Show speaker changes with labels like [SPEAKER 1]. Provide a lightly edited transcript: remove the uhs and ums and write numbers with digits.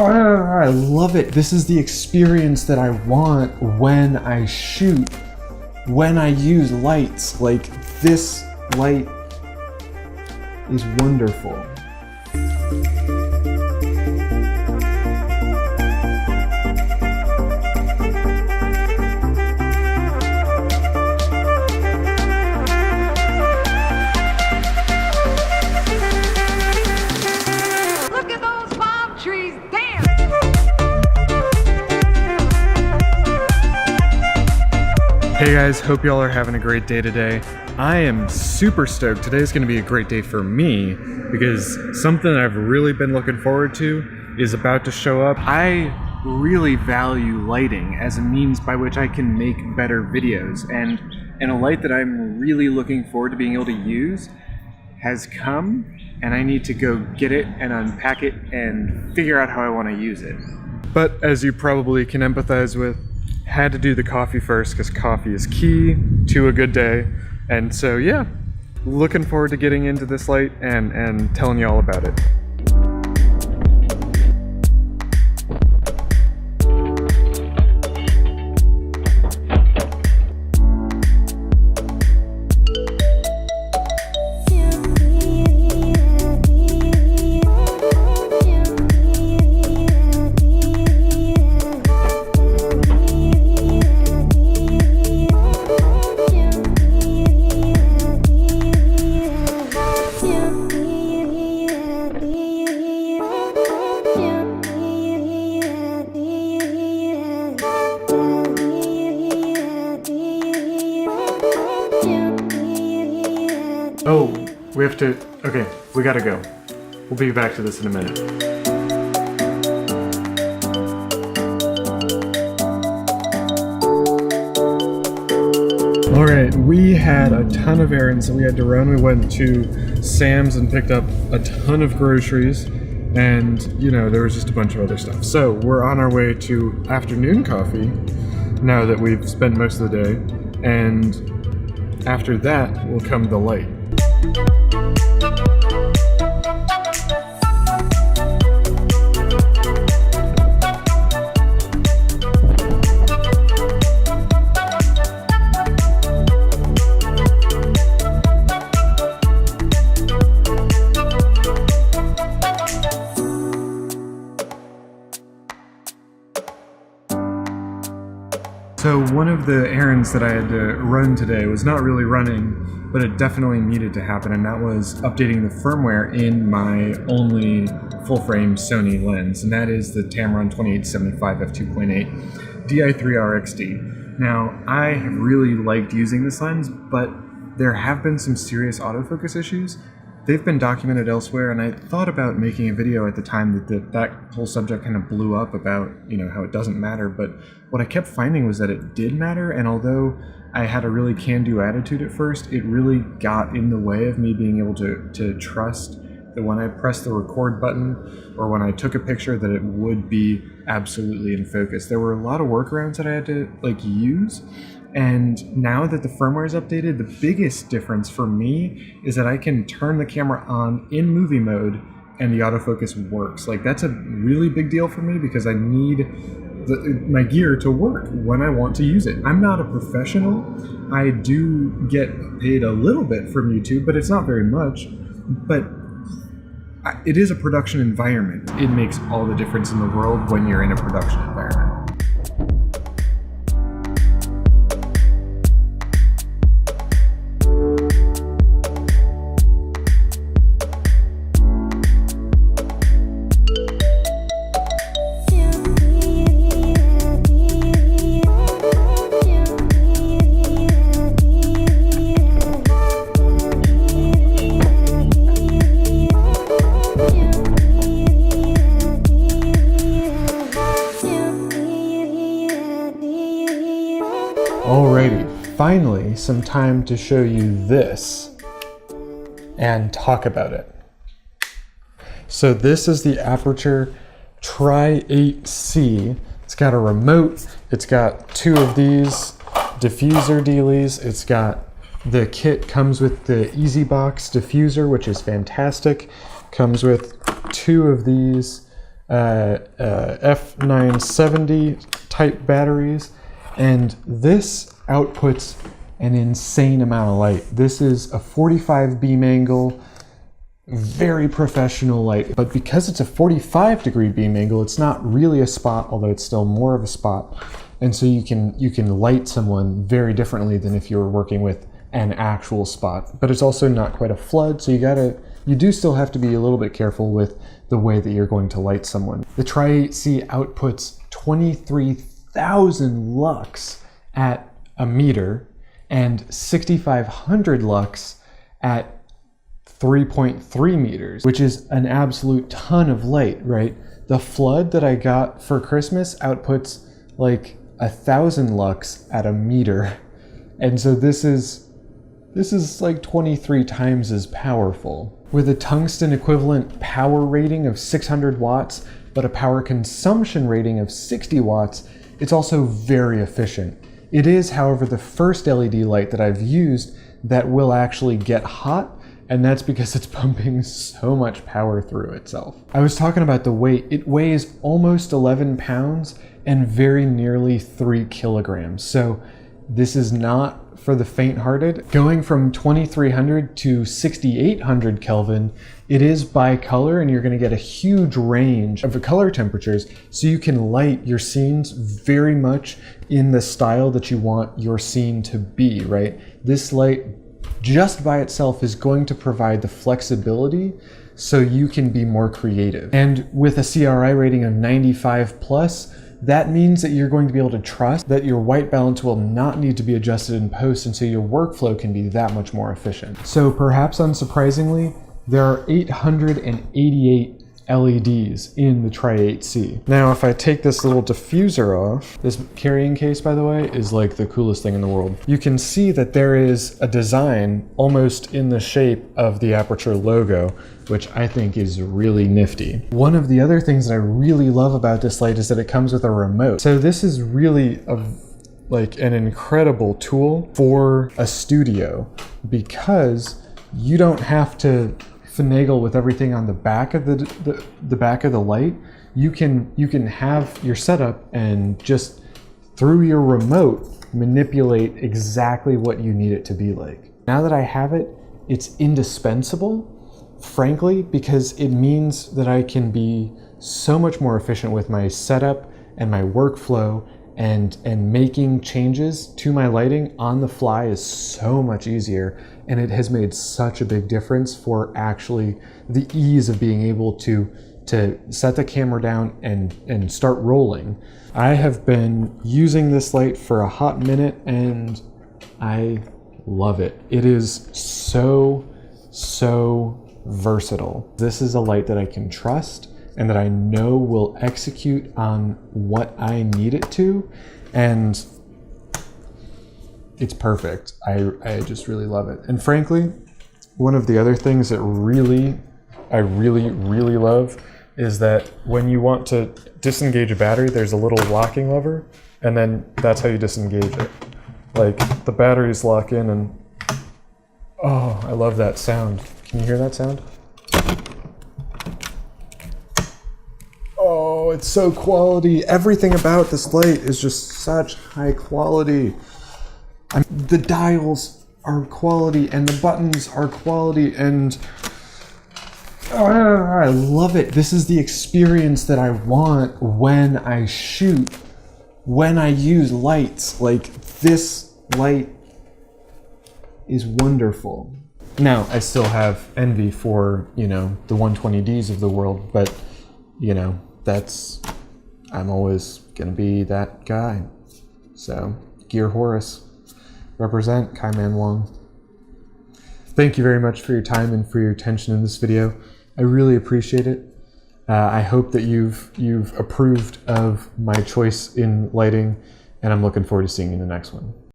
[SPEAKER 1] I love it. This is the experience that I want when I shoot, when I use lights. Like, this light is wonderful.
[SPEAKER 2] Hey guys, hope y'all are having a great day today. I am super stoked. Today's gonna be a great day for me because something I've really been looking forward to is about to show up. I really value lighting as a means by which I can make better videos, and a light that I'm really looking forward to being able to use has come, and I need to go get it and unpack it and figure out how I want to use it. But as you probably can empathize with, had to do the coffee first because coffee is key to a good day. And so yeah, looking forward to getting into this light and telling you all about it. Oh, okay, we gotta go. We'll be back to this in a minute. All right, we had a ton of errands that we had to run. We went to Sam's and picked up a ton of groceries, and you know, there was just a bunch of other stuff. So we're on our way to afternoon coffee now that we've spent most of the day, and after that will come the light. So one of the errands that I had to run today was not really running, but it definitely needed to happen, and that was updating the firmware in my only full-frame Sony lens, and that is the Tamron 2875 f2.8 Di3RXD. Now, I have really liked using this lens, but there have been some serious autofocus issues. They've been documented elsewhere, and I thought about making a video at the time that whole subject kind of blew up about, you know, how it doesn't matter, but what I kept finding was that it did matter, and although I had a really can-do attitude at first, it really got in the way of me being able to trust that when I pressed the record button or when I took a picture that it would be absolutely in focus. There were a lot of workarounds that I had to use. And now that the firmware is updated, the biggest difference for me is that I can turn the camera on in movie mode and the autofocus works. Like, that's a really big deal for me because I need my gear to work when I want to use it. I'm not a professional. I do get paid a little bit from YouTube, but it's not very much. But it is a production environment. It makes all the difference in the world when you're in a production environment. Alrighty, finally some time to show you this and talk about it. So this is the Aputure Tri-8c. It's got a remote, it's got two of these diffuser dealies, it's got the kit comes with the Easy Box diffuser, which is fantastic. Comes with two of these
[SPEAKER 1] F970 type batteries, and this outputs an insane amount of light. This is a 45 beam angle, very professional light, but because it's a 45-degree beam angle, it's not really a spot, although it's still more of a spot. And so you can light someone very differently than if you were working with an actual spot. But it's also not quite a flood, so you do still have to be a little bit careful with the way that you're going to light someone. The Tri-8c outputs 23,000 lux at a meter and 6,500 lux at 3.3 meters, which is an absolute ton of light, right? The flood that I got for Christmas outputs like 1,000 lux at a meter. And so this is like 23 times as powerful. With a tungsten equivalent power rating of 600 watts, but a power consumption rating of 60 watts, it's also very efficient. It is, however, the first LED light that I've used that will actually get hot, and that's because it's pumping so much power through itself. I was talking about the weight. It weighs almost 11 pounds and very nearly 3 kilograms. So this is not for the faint-hearted. Going from 2300 to 6800 Kelvin, it is bicolor, and you're going to get a huge range of the color temperatures, so you can light your scenes very much in the style that you want your scene to be, right? This light just by itself is going to provide the flexibility so you can be more creative. And with a CRI rating of 95 plus, that means that you're going to be able to trust that your white balance will not need to be adjusted in post, and so your workflow can be that much more efficient. So perhaps unsurprisingly, there are 888 LEDs in the Tri-8c. Now, if I take this little diffuser off, this carrying case, by the way, is like the coolest thing in the world. You can see that there is a design almost in the shape of the Aputure logo, which I think is really nifty. One of the other things that I really love about this light is that it comes with a remote. So this is really like an incredible tool for a studio, because you don't have to finagle with everything on the back of the back of the light. You can have your setup and just through your remote manipulate exactly what you need it to be like. Now that I have it, it's indispensable, frankly, because it means that I can be so much more efficient with my setup and my workflow, and making changes to my lighting on the fly is so much easier, and it has made such a big difference for actually the ease of being able to set the camera down and start rolling. I have been using this light for a hot minute and I love it. It is so versatile. This is a light that I can trust and that I know will execute on what I need it to, and it's perfect. I just really love it. And frankly, one of the other things that I really love is that when you want to disengage a battery, there's a little locking lever, and then that's how you disengage it. Like, the batteries lock in, and oh, I love that sound. Can you hear that sound? Oh, it's so quality. Everything about this light is just such high quality. The dials are quality, and the buttons are quality, and I love it. This is the experience that I want when I shoot, when I use lights. Like, this light is wonderful. Now, I still have envy for, the 120Ds of the world, but, I'm always gonna be that guy. So, Gear Horus, represent Kai Man Wong. Thank you very much for your time and for your attention in this video. I really appreciate it. I hope that you've approved of my choice in lighting, and I'm looking forward to seeing you in the next one.